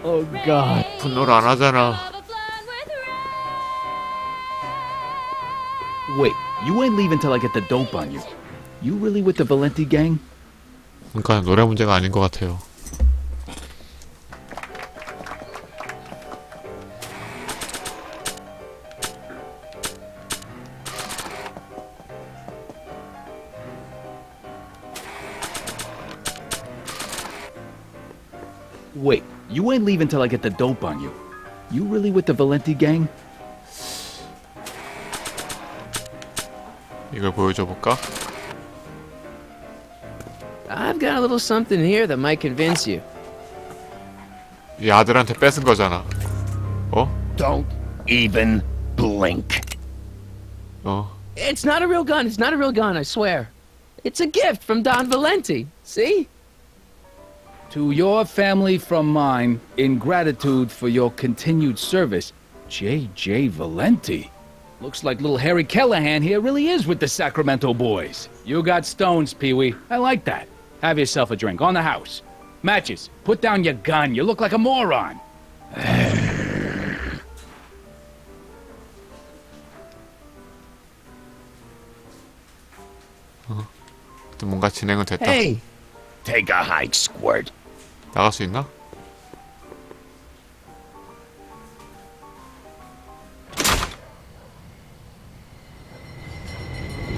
Oh God. 분노를 안 하잖아. Wait, you ain't leaving till I get the dope on you. You really with the Valenti gang? 그러니까 노래 문제가 아닌 것 같아요. Wait, you ain't leaving till I get the dope on you. You really with the Valenti gang? 이걸 보여줘 볼까? I've got a little something here that might convince you. 이 아들한테 뺏은 거잖아. 어? Don't even blink. 어. It's not a real gun. It's not a real gun, I swear. It's a gift from Don Valenti. See? To your family from mine, in gratitude for your continued service, J.J. Valenti. Looks like little Harry Callahan here really is with the Sacramento boys. You got stones, Pee-wee. I like that. Have yourself a drink on the house. Matches, put down your gun. You look like a moron. 또 뭔가 진행은 됐다. Hey, Take a hike, squirt. 나갈 수 있나?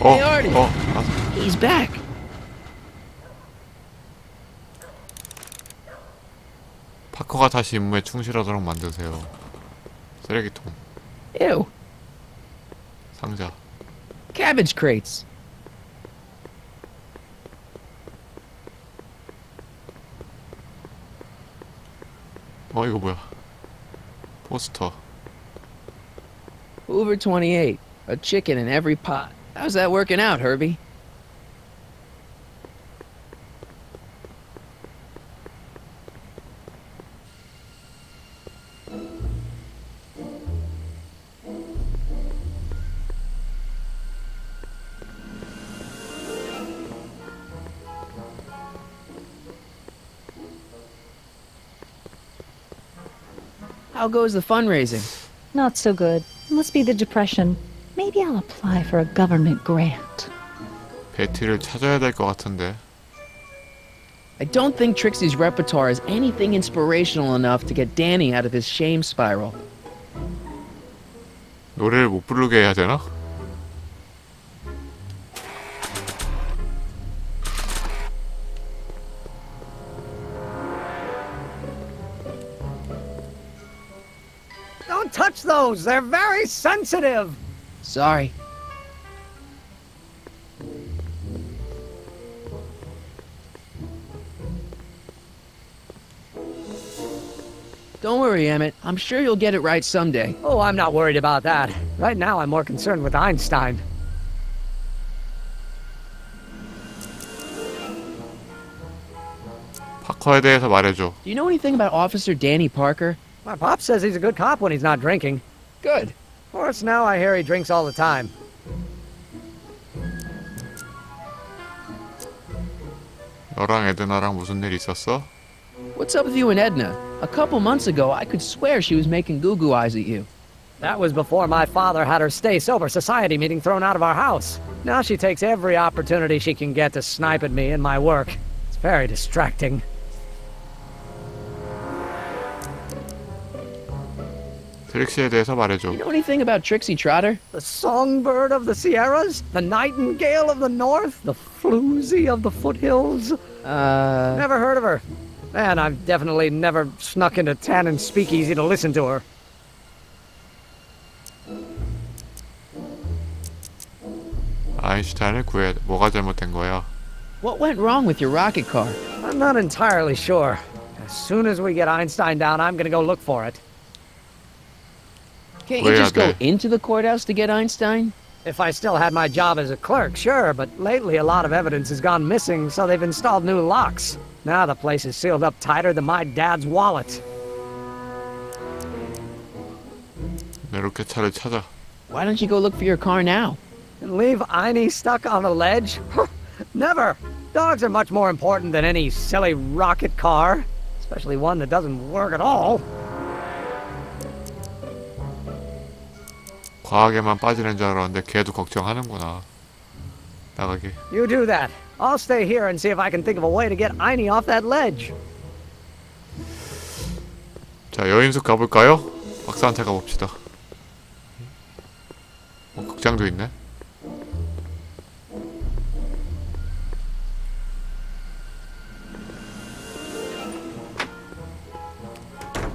Hey, Artie. 아, he's back. 파커가 다시 임무에 충실하도록 만드세요. 쓰레기통, Ew. 상자. Cabbage crates. 이거 뭐야? 포스터. Hoover 28. A chicken in every pot. How's that working out, Herbie? How goes the fundraising? Not so good. Must be the depression. Maybe I'll apply for a government grant. 베티를 찾아야 될 것 같은데. I don't think Trixie's repertoire is anything inspirational enough to get Danny out of his shame spiral. 노래를 못 부르게 해야 되나? Don't touch those! They're very sensitive! Sorry. Don't worry, Emmett. I'm sure you'll get it right someday. Oh, I'm not worried about that. Right now, I'm more concerned with Einstein. 파커에 대해서 말해줘. Do you know anything about Officer Danny Parker? My pop says he's a good cop when he's not drinking. Good. Of course, now I hear he drinks all the time. 너랑 에드나랑 무슨 일 있었어? What's up with you and Edna? A couple months ago, I could swear she was making goo-goo eyes at you. That was before my father had her stay sober society meeting thrown out of our house. Now she takes every opportunity she can get to snipe at me and my work. It's very distracting. 트릭시에 대해서 말해줘. You know anything about Trixie Trotter? The songbird of the Sierras? The nightingale of the north? The floozy of the foothills? Never heard of her. And I've definitely never snuck into Tannen's speakeasy to listen to her. 아인슈타인을 구해. 뭐가 잘못된 거야? What went wrong with your rocket car? I'm not entirely sure. As soon as we get Einstein down, I'm gonna go look for it. Can't you just go into the courthouse to get Einstein? If I still had my job as a clerk, sure, but lately a lot of evidence has gone missing, so they've installed new locks. Now the place is sealed up tighter than my dad's wallet. 내 로켓차를 찾아. Why don't you go look for your car now? And leave Einie stuck on a ledge? Never! Dogs are much more important than any silly rocket car. especially one that doesn't work at all. 과학에만 빠지는 줄 알았는데 걔도 걱정하는구나. 나가게. You do that. I'll stay here and see if I can think of a way to get Einie off that ledge. 자, 여인숙 가볼까요? 박사한테 가봅시다. 극장도 있네.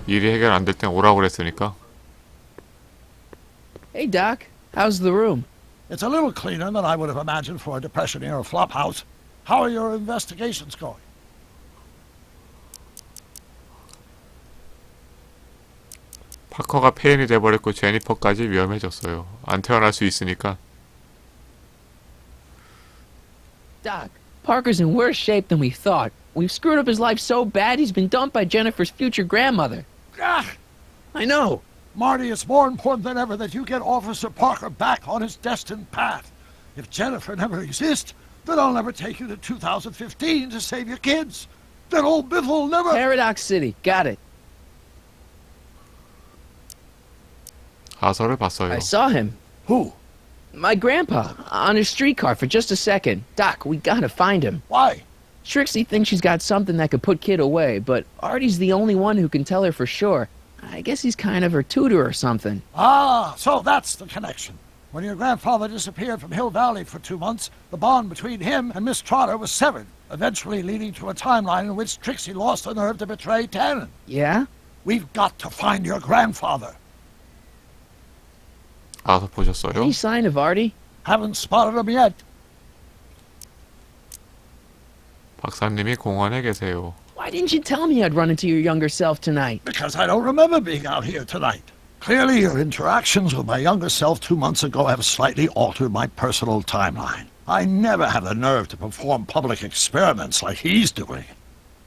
일이 해결 안 될 땐 오라고 그랬으니까. Hey, Doc. How's the room? It's a little cleaner than I would have imagined for a Depression-era flophouse. How are your investigations going? 파커가 폐인이 돼버렸고 제니퍼까지 위험해졌어요. 안 태어날 수 있으니까. Doc, Parker's in worse shape than we thought. We've screwed up his life so bad he's been dumped by Jennifer's future grandmother. Ah, I know. Marty, it's more important than ever that you get Officer Parker back on his destined path. If Jennifer never exists, then I'll never take you to 2015 to save your kids. Then old Biff will never... Paradox City. Got it. 가설을 봤어요. I saw him. Who? My grandpa. On his streetcar for just a second. Doc, we gotta find him. Why? Trixie thinks she's got something that could put Kid away, but Artie's the only one who can tell her for sure. I guess he's kind of her tutor or something. Ah, so that's the connection. When your grandfather disappeared from Hill Valley for 2 months, the bond between him and Miss Trotter was severed, eventually leading to a timeline in which Trixie lost the nerve to betray Tannen. Yeah? We've got to find your grandfather. 가서 보셨어요? Any sign of Artie? Haven't spotted him yet. 박사님이 공원에 계세요. Why didn't you tell me I'd run into your younger self tonight? Because I don't remember being out here tonight. Clearly, your interactions with my younger self 2 months ago have slightly altered my personal timeline. I never have the nerve to perform public experiments like he's doing.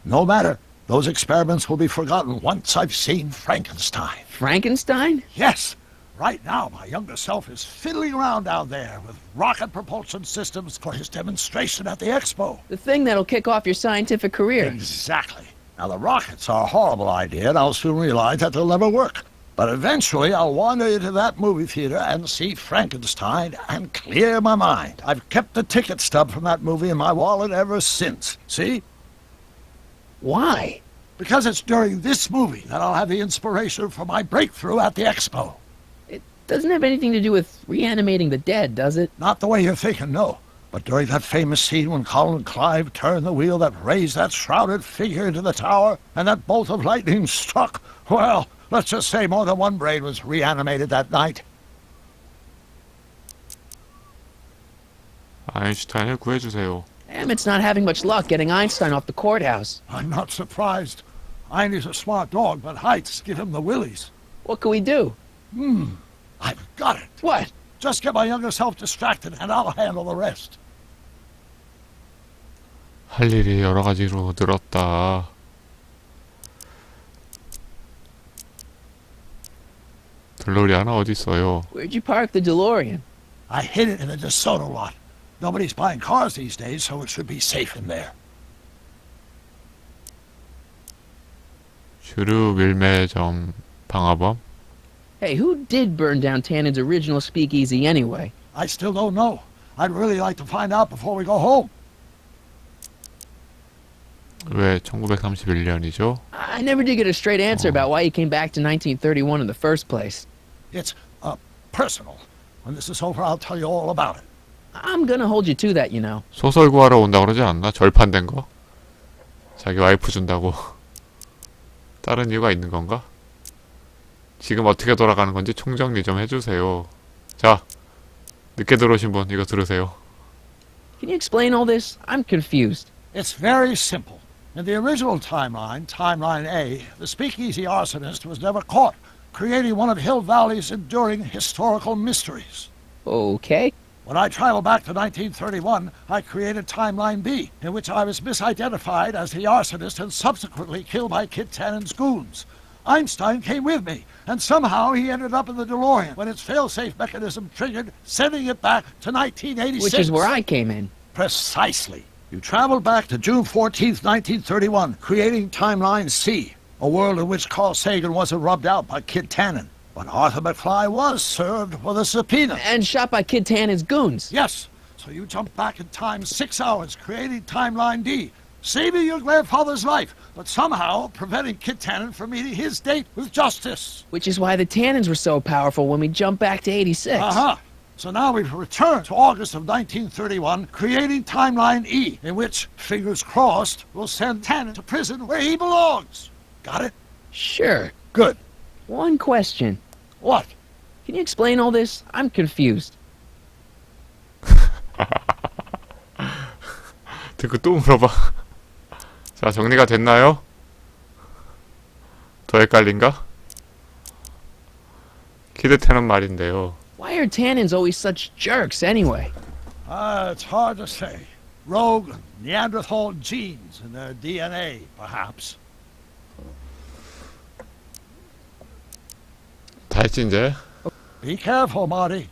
No matter. Those experiments will be forgotten once I've seen Frankenstein. Frankenstein? Yes. Right now, my younger self is fiddling around down there with rocket propulsion systems for his demonstration at the expo. The thing that'll kick off your scientific career. Exactly. Now, the rockets are a horrible idea, and I'll soon realize that they'll never work. But eventually, I'll wander into that movie theater and see Frankenstein and clear my mind. I've kept the ticket stub from that movie in my wallet ever since. See? Why? Because it's during this movie that I'll have the inspiration for my breakthrough at the expo. It doesn't have anything to do with reanimating the dead, does it? Not the way you're thinking, no. But during that famous scene when Colin and Clive turned the wheel that raised that shrouded figure into the tower, and that bolt of lightning struck, well, let's just say more than one brain was reanimated that night. 아인슈타인을 구해주세요. Emmett's not having much luck getting Einstein off the courthouse. I'm not surprised. Einie's a smart dog, but heights give him the willies. What can we do? I've got it. What? Just get my younger self distracted, and I'll handle the rest. 할 일이 여러 가지로 늘었다. 들로리아는 어디 있어요? Where'd you park the DeLorean? I hid it in a DeSoto lot. Nobody's buying cars these days, so it should be safe in there. 슈르 밀매점 방화범? Hey, who did burn down Tannen's original speakeasy anyway? I still don't know. I'd really like to find out before we go home. 왜 1931년이죠? I never did get a straight answer about why he came back to 1931 in the first place. It's, personal. When this is over, I'll tell you all about it. I'm gonna hold you to that, you know. 소설 구하러 온다 그러지 않나? 절판된 거? 자기 와이프 준다고. 다른 이유가 있는 건가? 지금 어떻게 돌아가는 건지 총정리 좀 해주세요. 자, 늦게 들어오신 분 이거 들으세요. Can you explain all this? I'm confused. It's very simple. In the original timeline, Timeline A, the speakeasy arsonist was never caught, creating one of Hill Valley's enduring historical mysteries. Okay. When I traveled back to 1931, I created Timeline B, in which I was misidentified as the arsonist and subsequently killed by Kit Tannen's goons. Einstein came with me, and somehow he ended up in the DeLorean when its fail-safe mechanism triggered, sending it back to 1986. Which is where I came in. Precisely. You traveled back to June 14th, 1931, creating Timeline C, a world in which Carl Sagan wasn't rubbed out by Kid Tannen. But Arthur McFly was served with a subpoena. And shot by Kid Tannen's goons. Yes, so you jumped back in time 6 hours, creating Timeline D, saving your grandfather's life, but somehow preventing Kid Tannen from meeting his date with justice. Which is why the Tannens were so powerful when we jumped back to 86. Uh-huh. So now we've returned to August of 1931, creating Timeline E, in which, fingers crossed, we'll send Tannen to prison where he belongs. Got it? Sure. Good. One question. What? Can you explain all this? I'm confused. 듣고 또 물어봐. 자, 정리가 됐나요? 더 헷갈린가? 키드 테는 말인데요. Why are Tannens always such jerks anyway? It's hard to say. Rogue Neanderthal genes in their DNA, perhaps. 다 했지 이제? Be careful, Marty.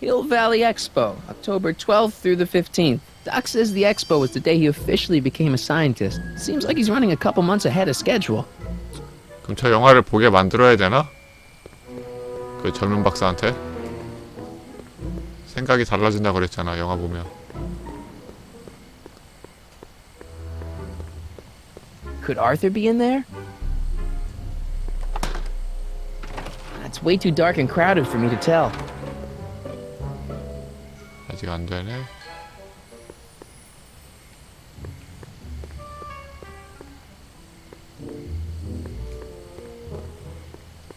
Hill Valley Expo, October 12th through the 15th. Doc says the expo was the day he officially became a scientist. Seems like he's running a couple months ahead of schedule. 그럼 저 영화를 보게 만들어야 되나? 그 젊은 박사한테? 생각이 달라진다고 그랬잖아, 영화 보면. Could Arthur be in there? It's way too dark and crowded for me to tell. 아직 안 되네.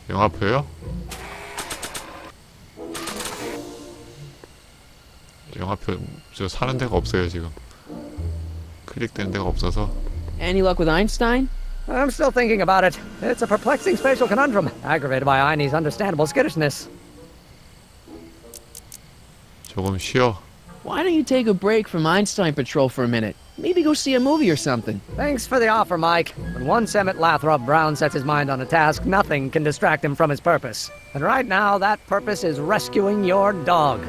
영화표요? 영화표 저 사는 데가 없어요 지금. 클릭되는 데가 없어서. Any luck with Einstein? I'm still thinking about it. It's a perplexing spatial conundrum, aggravated by Einie's understandable skittishness. 조금 쉬어. Why don't you take a break from Einstein Patrol for a minute? Maybe go see a movie or something. Thanks for the offer, Mike. When once Emmett Lathrop Brown sets his mind on a task, nothing can distract him from his purpose. And right now, that purpose is rescuing your dog.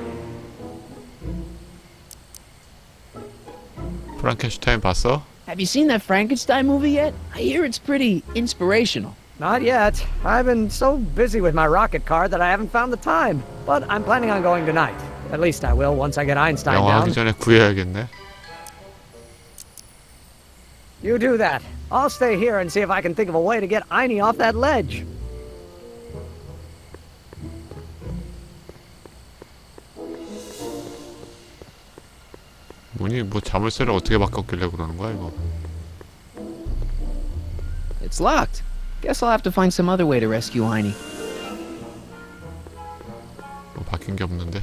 프랑켄슈타인 봤어? Have you seen that Frankenstein movie yet? I hear it's pretty inspirational. Not yet. I've been so busy with my rocket car that I haven't found the time. But I'm planning on going tonight. At least I will once I get Einstein 영화 down. 하기 전에 구해야겠네. You do that. I'll stay here and see if I can think of a way to get Einie off that ledge. 문이 뭐 자물쇠를 어떻게 바꿨길래 그러는 거야 이거? It's locked. Guess I'll have to find some other way to rescue Einie. 뭐 바뀐 게 없는데.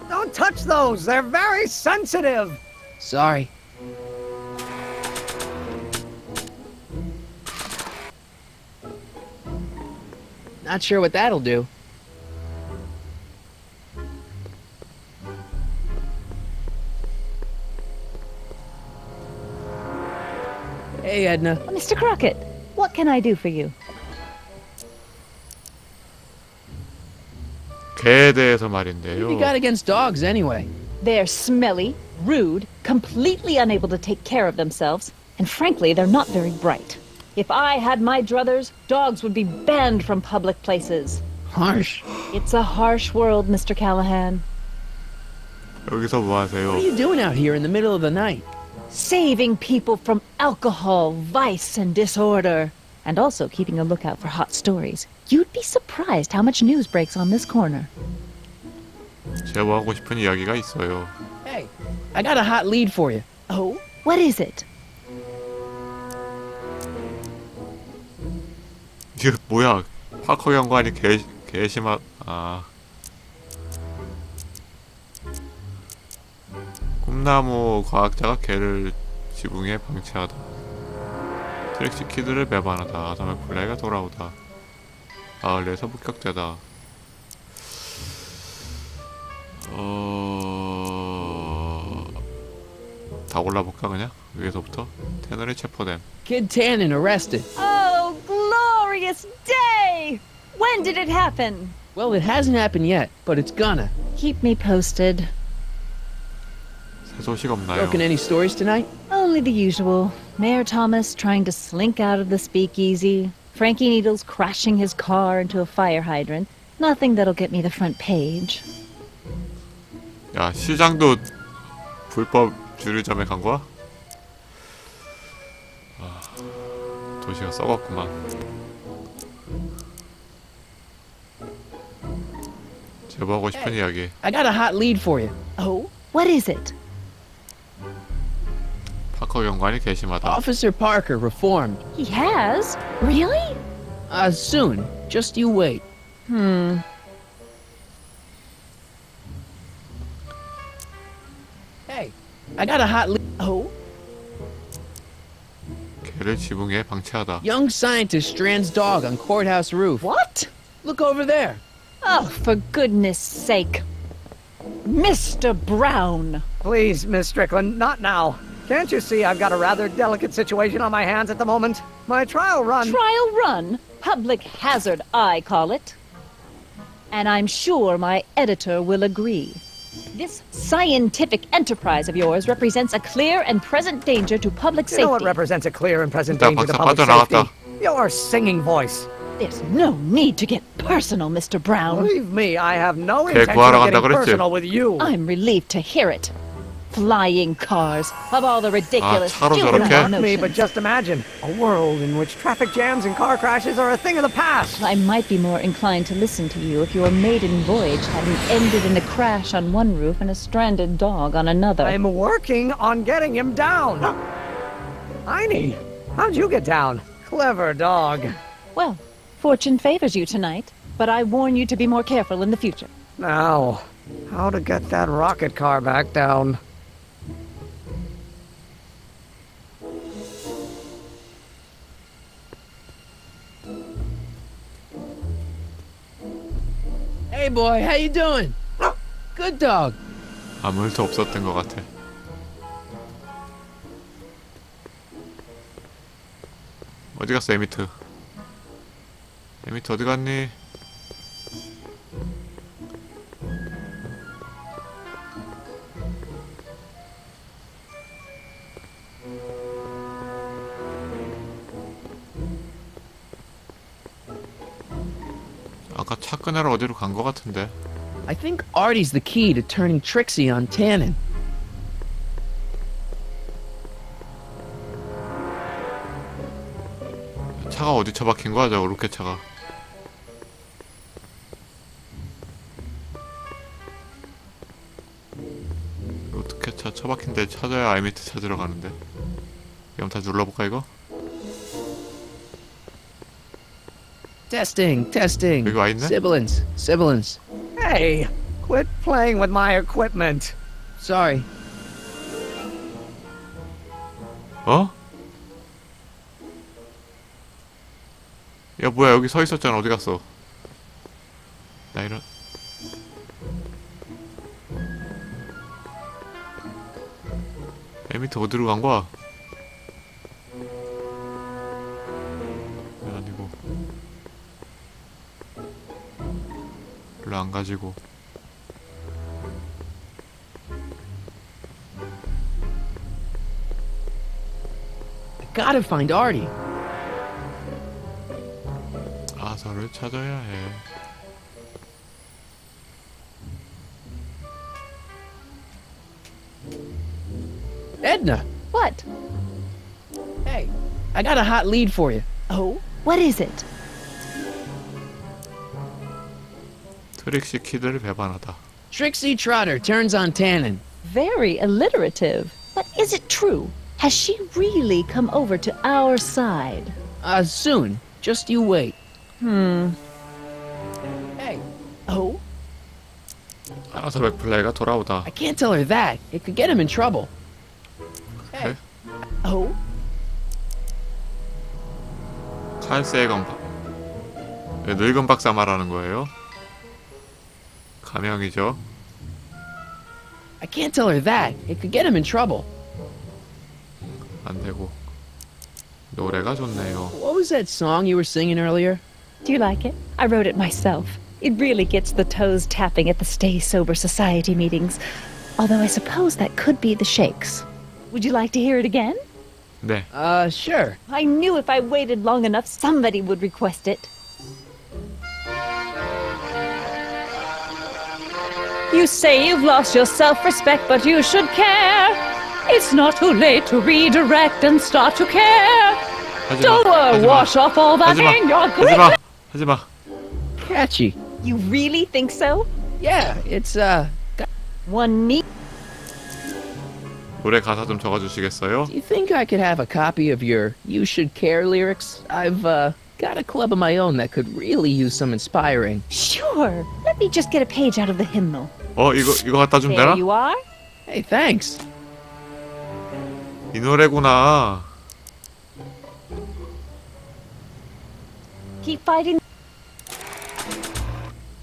Don't touch those. They're very sensitive. Sorry. Not sure what that'll do. Hey, Edna. Mr. Crockett, what can I do for you? 개에 대해서 What have 말인데요. you got against dogs anyway? They're smelly, rude, completely unable to take care of themselves, and frankly, they're not very bright. If I had my druthers, dogs would be banned from public places. Harsh. It's a harsh world, Mr. Callahan. 여기서 뭐 하세요? What are you doing out here in the middle of the night? Saving people from alcohol, vice, and disorder. And also keeping a lookout for hot stories. You'd be surprised how much news breaks on this corner. 제가 뭐 하고 싶은 이야기가 있어요. Hey, I got a hot lead for you. Oh? What is it? 이거 뭐야? 파커 연구하니 개심하. 아. 꿈나무 과학자가 개를 지붕에 방치하다. 트릭시 키드를 배반하다. 아서맥 플레이가 돌아오다. 가을에서 목격되다. 다 골라볼까 그냥? 위에서부터? 테너리 체포됨. Kid Tannen arrested. Oh, glorious day! When did it happen? Well, it hasn't happened yet, but it's gonna. Keep me posted. 새 소식 없나요? Broken any stories tonight? Only the usual. Mayor Thomas trying to slink out of the speakeasy. Frankie Needles crashing his car into a fire hydrant. Nothing that'll get me the front page. 야, 시장도 불법 주류점에 간 거야? 도시가 썩었구만. 제보하고 싶은 이야기. I got a hot lead for you. Oh? What is it? 파커 경관이 괘씸하다. Officer Parker reformed. He has? Really? Soon. Just you wait. Hey, I got a hot lead. Oh? 개를 지붕에 방치하다. Young scientist strands dog on courthouse roof. What? Look over there. Oh, for goodness sake. Mr. Brown! Please, Miss Strickland, not now. Can't you see I've got a rather delicate situation on my hands at the moment? My trial run... Trial run? Public hazard, I call it. And I'm sure my editor will agree. This scientific enterprise of yours represents a clear and present danger to public You know what safety. represents a clear and present 일단 danger to 박사 public 빠져나갔다. safety? Your singing voice. There's no need to get personal, Mr. Brown. Believe me, I have no 걔 intention 구하러 of 간다 getting 그랬지? personal with you. I'm relieved to hear it. Flying cars, of all the ridiculous, 차로 juvenile 저렇게? Not me, but notions. just imagine a world in which traffic jams and car crashes are a thing of the past. I might be more inclined to listen to you if your maiden voyage hadn't ended in a crash on one roof and a stranded dog on another. I'm working on getting him down. Heine, how'd you get down? Clever dog. Well, fortune favors you tonight, but I warn you to be more careful in the future. Now, how to get that rocket car back down? Hey boy, how you doing? Good dog. 아무 일도 없었던 것 같아. 어디 갔어 에미트? 에미트 어디 갔니? 아까 차 끄내러 어디로 간 것 같은데. I think Artie's the key to turning Trixie on Tannen. 차가 어디 처박힌 거야 저 로켓 차가. 로켓 차 처박힌 데 찾아야 아이미트 찾으러 가는데. 그럼 다 눌러볼까 이거? Testing. 여기 와 있네? Sibilance. Hey, quit playing with my equipment. Sorry. 어? 야 뭐야 여기 서 있었잖아 어디 갔어? 나 이런. 에미트 어디로 간 거야? 아니고 별로 안 가지고. I gotta find Artie. 아서를 찾아야 해. Edna. What? Hey, I got a hot lead for you. Oh? What is it? 트릭시 키드를 배반하다. Trixie Trotter turns on Tannen. Very alliterative. But is it true? Has she really come over to our side? Soon. Just you wait. Hey. Oh? 아서맥 플레이가 돌아오다. I can't tell her that. It could get him in trouble. Hey. 그래? Oh? 칼세건 늙은 박사 말하는 거예요? 가명이죠. I can't tell her that. It could get him in trouble. 안 되고. 노래가 좋네요. What was that song you were singing earlier? Do you like it? I wrote it myself. It really gets the toes tapping at the Stay Sober Society meetings. Although I suppose that could be the Shakes. Would you like to hear it again? 네. Sure. I knew if I waited long enough, somebody would request it. You say you've lost your self-respect, but you should care. It's not too late to redirect and start to care. Don't wash off all that in your grip. 하지마. Catchy. You really think so? Yeah, it's, One need. 노래 가사 좀 적어주시겠어요? Do you think I could have a copy of your You Should Care lyrics? I've, got a club of my own that could really use some inspiring. Sure. Let me just get a page out of the hymnal. 이거 갖다 주면 There 되나? you are. Hey, thanks. 이 노래구나. Keep fighting.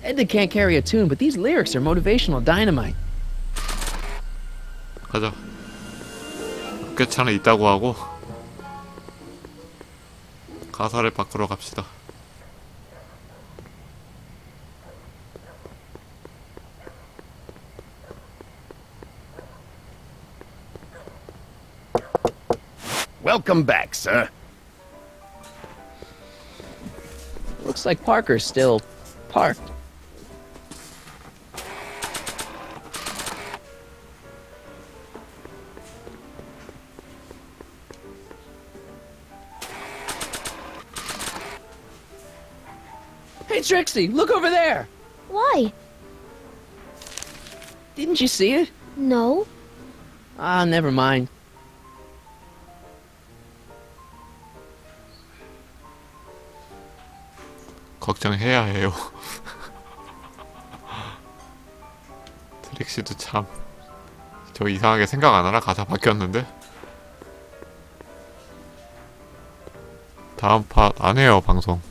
Edna can't carry a tune, but these lyrics are motivational dynamite. 가자. 어깨차는 있다고 하고 가사를 바꾸러 갑시다. Welcome back, sir. Looks like Parker's still parked. Hey, Trixie, look over there! Why? Didn't you see it? No. Ah, never mind. 걱정해야 해요. 트릭시도 참. 저 이상하게 생각 안 하나? 가사 바뀌었는데? 다음 팟 안 해요, 방송.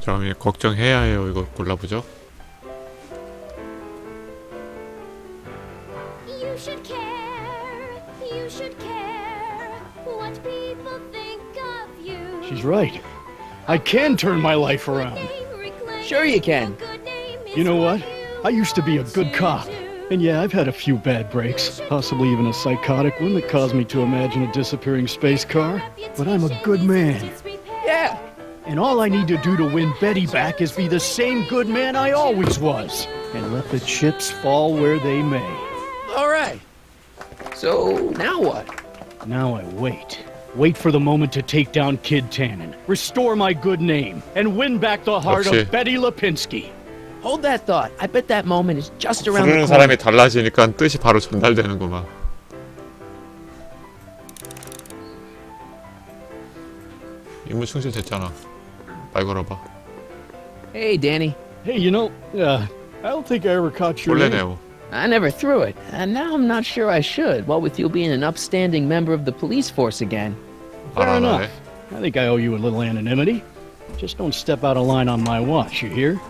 그럼 걱정해야 해요. 이거 골라보죠. You should care. You should care what people think of you. She's right. I can turn my life around. Sure you can. You know what? I used to be a good cop. And yeah, I've had a few bad breaks, possibly even a psychotic one that caused me to imagine a disappearing space car. But I'm a good man. Yeah! And all I need to do to win Betty back is be the same good man I always was. And let the chips fall where they may. Alright. So, now what? Now I wait. Wait for the moment to take down Kid Tannen, restore my good name, and win back the heart 역시. of Betty Lipinski. Hold that thought. I bet that moment is just around 부르는 the corner. 사람이 달라지니까 뜻이 바로 전달되는구만. 임무 충실됐잖아. 말 걸어봐. Hey, Danny. Hey, you know, I don't think I ever caught your name. 원래네요. I never threw it, and now I'm not sure I should, what with you being an upstanding member of the police force again. Fair 말 안 enough. 하네. I think I owe you a little anonymity. Just don't step out of line on my watch, you hear?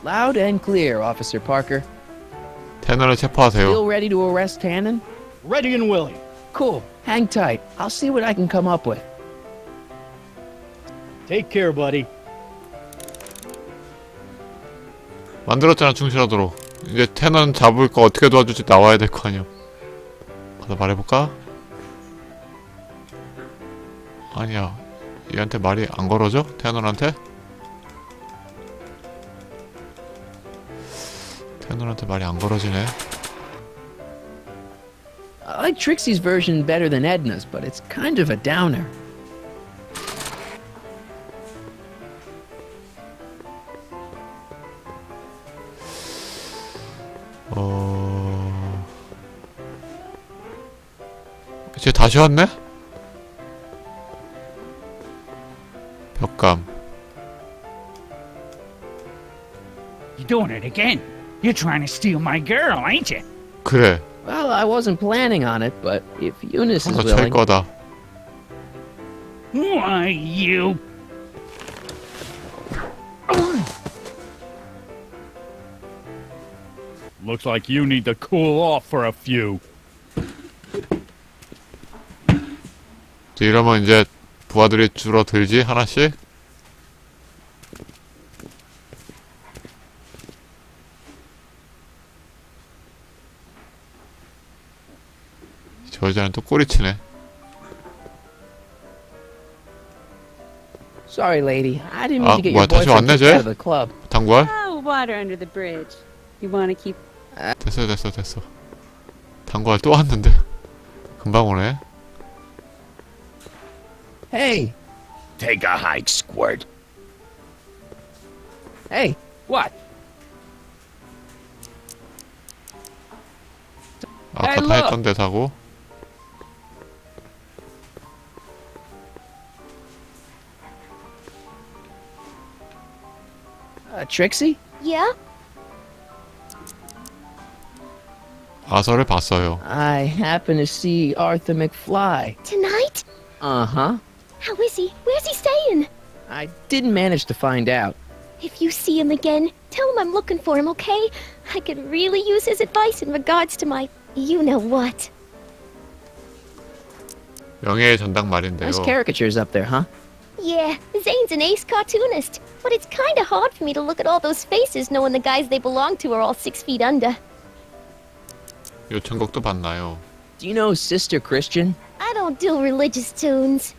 Loud and clear, Officer Parker. 테너를 체포하세요. Still ready to arrest Tannen? Ready and willing. Cool. Hang tight. I'll see what I can come up with. Take care, buddy. 만들었잖아, 충실하도록. 이제 테너는 잡을 거 어떻게 도와줄지 나와야 될 거 아니야. 가서 말해볼까? 아니야. 얘한테 말이 안 걸어져? 테너한테? 테너한테 말이 안 걸어지네. I like Trixie's version better than Edna's, but it's kind of a downer. 이제 다시 왔네? 벽감. You doing it again? You're trying to steal my girl, ain't you? 그래. Well, I wasn't planning on it, but if Eunice is 가서 찰 willing... 거다. Why, you... Looks like you need to cool off for a few. 이러면 이제 부하들이 줄어들지 하나씩? 저 여자는 또 꼬리치네. Sorry, lady. I didn't mean to get 뭐야, your 다시 boyfriend 왔네, kicked 쟤? out of the club. 당구할? Oh, water under the bridge. You want to keep... 됐어. 당구할 또 왔는데. 금방 오네. Hey! Take a hike, squirt. Hey! What? 아까 Hey, 다 look! 했던 대사고. Trixie? Yeah? 아서를 봤어요. I happened to see Arthur McFly. Tonight? Uh-huh. How is he? Where's he staying? I didn't manage to find out. If you see him again, tell him I'm looking for him, okay? I could really use his advice in regards to my you-know-what. 명예의 전당 말인데요. Nice caricatures up there, huh? Yeah, Zane's an ace cartoonist, but it's kinda hard for me to look at all those faces knowing the guys they belong to are all 6 feet under. 요천곡도 봤나요? Do you know Sister Christian? I don't do religious tunes.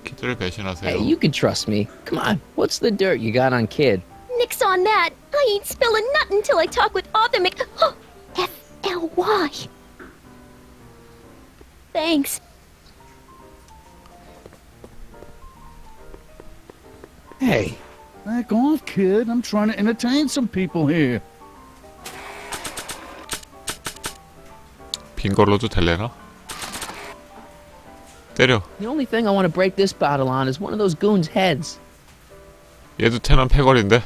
키드를 배신하세요. Hey, you can trust me. Come on, what's the dirt you got on Kid? Nix on that. I ain't spilling nothing till I talk with Arthur F-L-Y. Thanks. Hey, back off, kid. I'm trying to entertain some people here. 빈 걸로도 될래나? 때려. The only thing I want to break this bottle on is one of those goons' heads. 얘도 테난 패거리인데?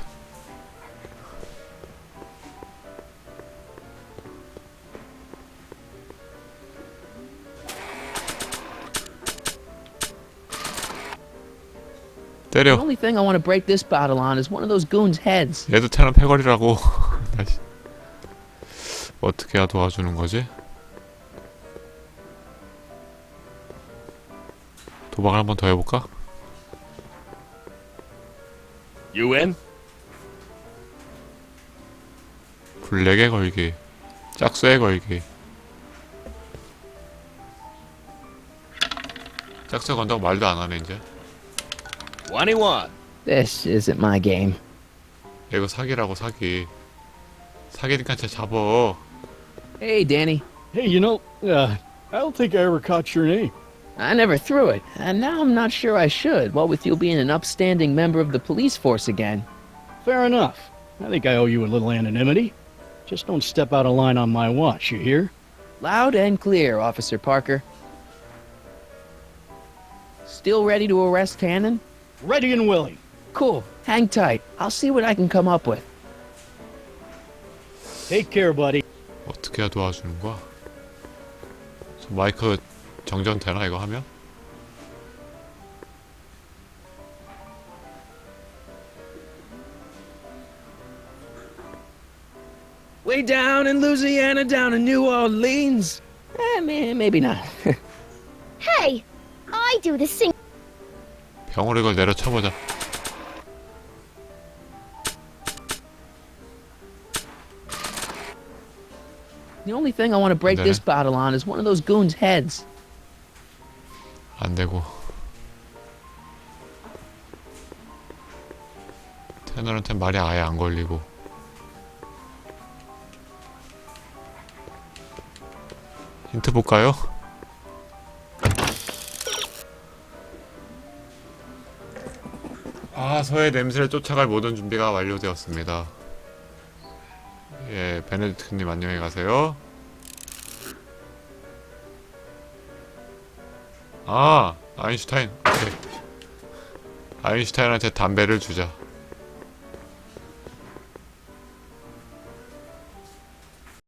The 때려. only thing I want to break this bottle on is one of those goons' heads. 얘도 테난 패거리라고. 어떻게 해야 도와주는 거지? 도박을 한 번 더 해볼까? You in? 블랙에 걸기, 짝수에 걸기. 짝수에 건다고 말도 안 하네 이제. 21. This isn't my game. 야, 이거 사기라고 사기. 사기니까 쟤 잡어. Hey, Danny. Hey, I don't think I ever caught your name. I never threw it, and now I'm not sure I should, what with you being an upstanding member of the police force again. Fair enough. I think I owe you a little anonymity. Just don't step out of line on my watch, you hear? Loud and clear, Officer Parker. Still ready to arrest Tannen? Ready and willing. Cool. Hang tight. I'll see what I can come up with. Take care, buddy. 어떻게 해야 도와주는 거야? 저 마이크 정전 되나 이거 하면? Way down in Louisiana, down in New Orleans. Maybe not. Hey, I do the sing. 병으로 이걸 내려쳐보자. The only thing I want to break this bottle on is one of those goons' heads. 안 되고. 테너한테 말이 아예 안 걸리고. 힌트 볼까요? 서의 냄새를 쫓아갈 모든 준비가 완료되었습니다. 예, 베네딕트님 안녕히 가세요. 아인슈타인. 오케이. 아인슈타인한테 담배를 주자.